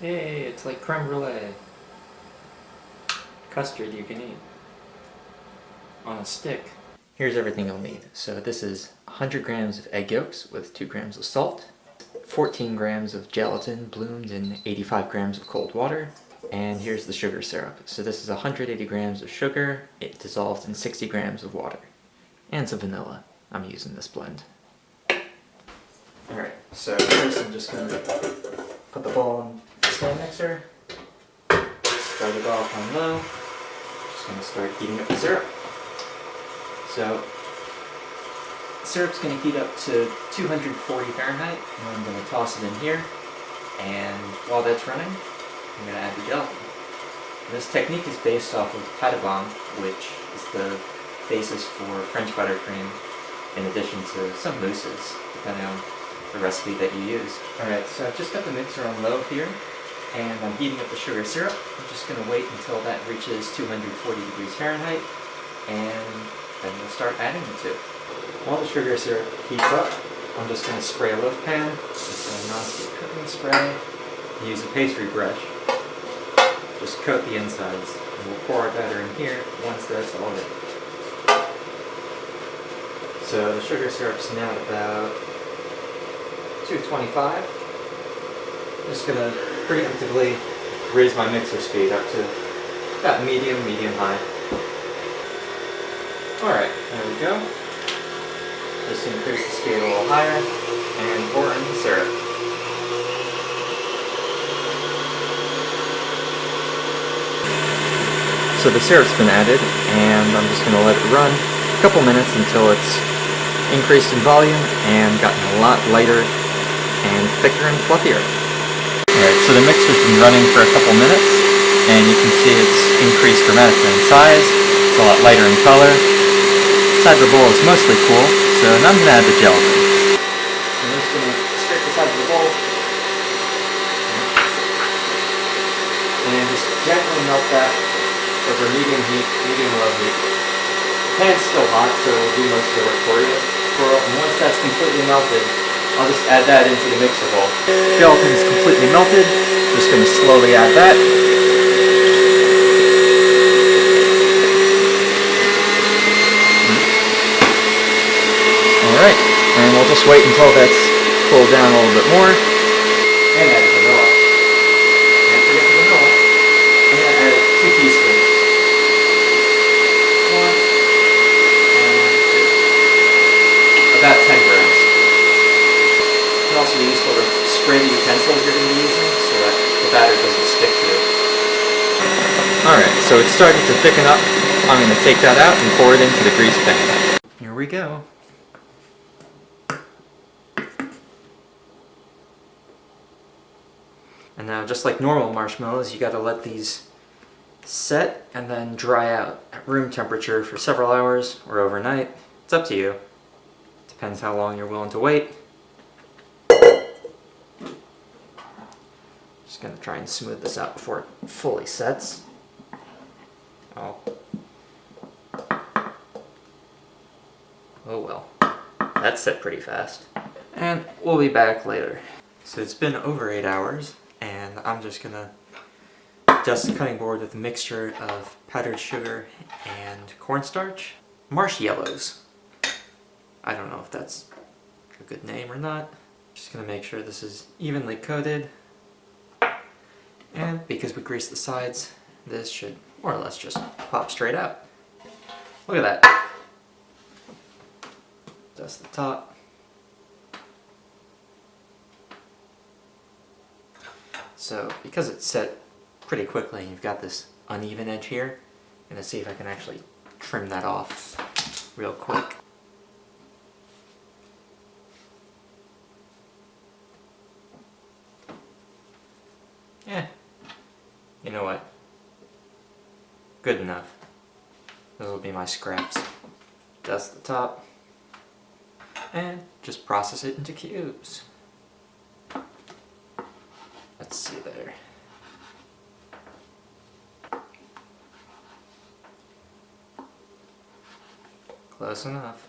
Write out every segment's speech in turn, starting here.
Hey, it's like creme brulee. Custard you can eat. On a stick. Here's everything you'll need. So this is 100 grams of egg yolks with 2 grams of salt, 14 grams of gelatin bloomed in 85 grams of cold water, and here's the sugar syrup. So this is 180 grams of sugar, it dissolved in 60 grams of water, and some vanilla. I'm using this blend. Alright, so first I'm just going to put the bowl in the stand mixer, start it off on low, just going to start heating up the syrup. So, the syrup's going to heat up to 240 Fahrenheit, and I'm going to toss it in here, and while that's running, I'm going to add the gelatin. This technique is based off of pâte blanc, which is the basis for French buttercream, in addition to some mousses, depending on the recipe that you use. Alright, so I've just got the mixer on low here, and I'm heating up the sugar syrup. I'm just going to wait until that reaches 240 degrees Fahrenheit, and then we'll start adding the two. While the sugar syrup heats up, I'm just going to spray a loaf pan with some non-stick cooking spray. Use a pastry brush. Just coat the insides, and we'll pour our batter in here once that's all ready. So the sugar syrup's now at about 225. I'm just going to preemptively raise my mixer speed up to about medium-high. Alright, there we go. Just increase the speed a little higher and pour in the syrup. So the syrup's been added, and I'm just going to let it run a couple minutes until it's increased in volume and gotten a lot lighter and thicker and fluffier. Alright, so the mixer's been running for a couple minutes, and you can see it's increased dramatically in size. It's a lot lighter in color. The side of the bowl is mostly cool, so now I'm going to add the gelatin. I'm just going to scrape the side of the bowl and just gently melt that over medium heat, medium-low heat. The pan's still hot, so it'll do most of the work for you. And once that's completely melted, I'll just add that into the mixer bowl. Gelatin is completely melted. Just going to slowly add that. Alright, and we'll just wait until that's cooled down a little bit more. And add vanilla. Can't forget the vanilla. I'm going to add 2 teaspoons. 1 and 2. About 10 grams. It can also be useful to spray the utensils you're going to be using so that the batter doesn't stick to it. Alright, so it's starting to thicken up. I'm going to take that out and pour it into the grease pan. Here we go. And now, just like normal marshmallows, you gotta let these set and then dry out at room temperature for several hours or overnight. It's up to you. Depends how long you're willing to wait. Just gonna try and smooth this out before it fully sets. Oh well. That set pretty fast. And we'll be back later. So it's been over 8 hours. And I'm just going to dust the cutting board with a mixture of powdered sugar and cornstarch. Marshmallows. I don't know if that's a good name or not. Just going to make sure this is evenly coated. And because we greased the sides, this should more or less just pop straight out. Look at that. Dust the top. So, because it's set pretty quickly, you've got this uneven edge here. I'm going to see if I can actually trim that off real quick. Yeah, you know what? Good enough. Those will be my scraps. Dust the top, and just process it into cubes. Let's see there. Close enough.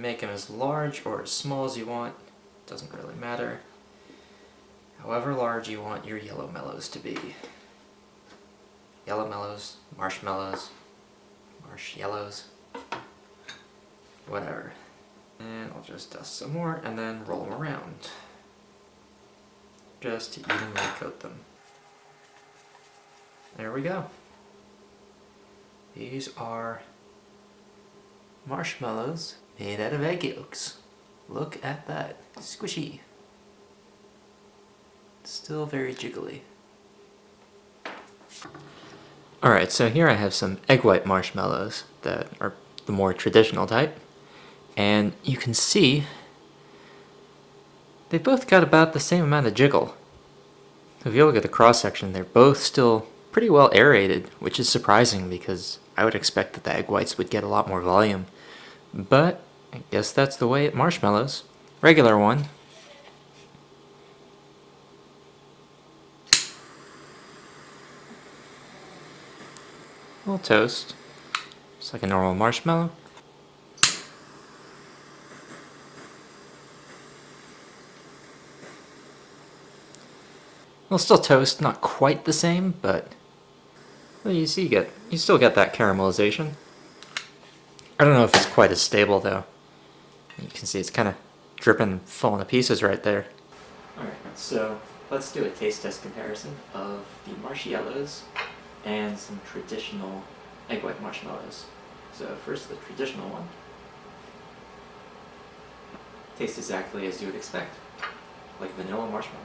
make them as large or as small as you want. Doesn't really matter. However large you want your yellow mellows to be. Yellow mellows, marshmallows, marsh-yellows, whatever. And I'll just dust some more and then roll them around. Just to evenly coat them. There we go. These are marshmallows made out of egg yolks. Look at that. Squishy. Still very jiggly. Alright, so here I have some egg white marshmallows that are the more traditional type. And you can see they both got about the same amount of jiggle. So if you look at the cross section, they're both still pretty well aerated, which is surprising because I would expect that the egg whites would get a lot more volume. But I guess that's the way it marshmallows. Regular one. A little toast. Just like a normal marshmallow. Well, still toast, not quite the same, but well, you still get that caramelization. I don't know if it's quite as stable though. You can see it's kind of dripping and falling to pieces right there. Alright, so let's do a taste test comparison of the marshmallows and some traditional egg white marshmallows. So first the traditional one. Tastes exactly as you would expect, like vanilla marshmallow.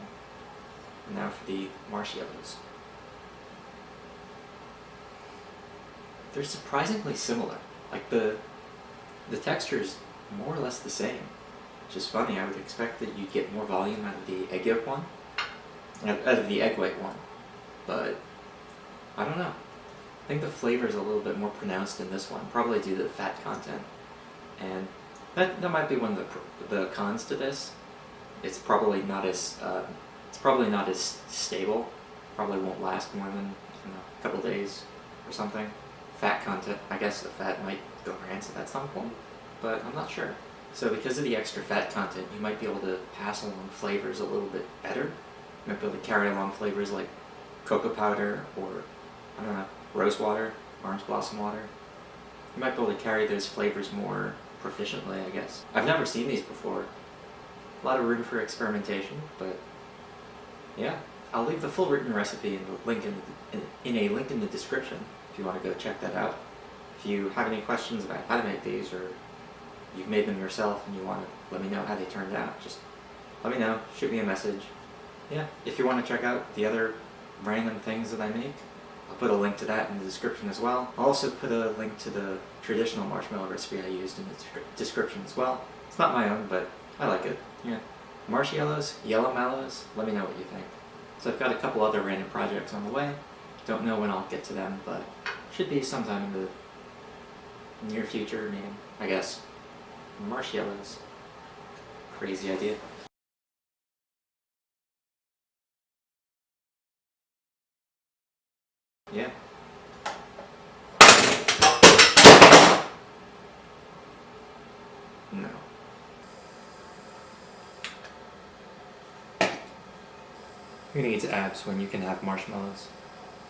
And now for the marshmallows. They're surprisingly similar. Like the texture is more or less the same. Which is funny, I would expect that you'd get more volume out of the egg yolk one, out of the egg white one. But I don't know. I think the flavor is a little bit more pronounced in this one, probably due to the fat content. And that might be one of the cons to this. It's probably not as stable. Probably won't last more than a couple days or something. Fat content, I guess the fat might go rancid at some point, but I'm not sure. So because of the extra fat content, you might be able to pass along flavors a little bit better. You might be able to carry along flavors like cocoa powder or, I don't know, rose water, orange blossom water. You might be able to carry those flavors more proficiently, I guess. I've never seen these before. A lot of room for experimentation, but yeah. I'll leave the full written recipe in a link in the description if you want to go check that out. If you have any questions about how to make these, or you've made them yourself and you want to let me know how they turned out, just let me know, shoot me a message. Yeah, if you want to check out the other random things that I make, I'll put a link to that in the description as well. I'll also put a link to the traditional marshmallow recipe I used in the description as well. It's not my own, but I like it. Yeah. Marshmallows, yellow mallows, let me know what you think. So I've got a couple other random projects on the way. Don't know when I'll get to them, but should be sometime in the near future, maybe, I guess. Marshmallows. Crazy idea. Yeah. No. Who needs abs when you can have marshmallows?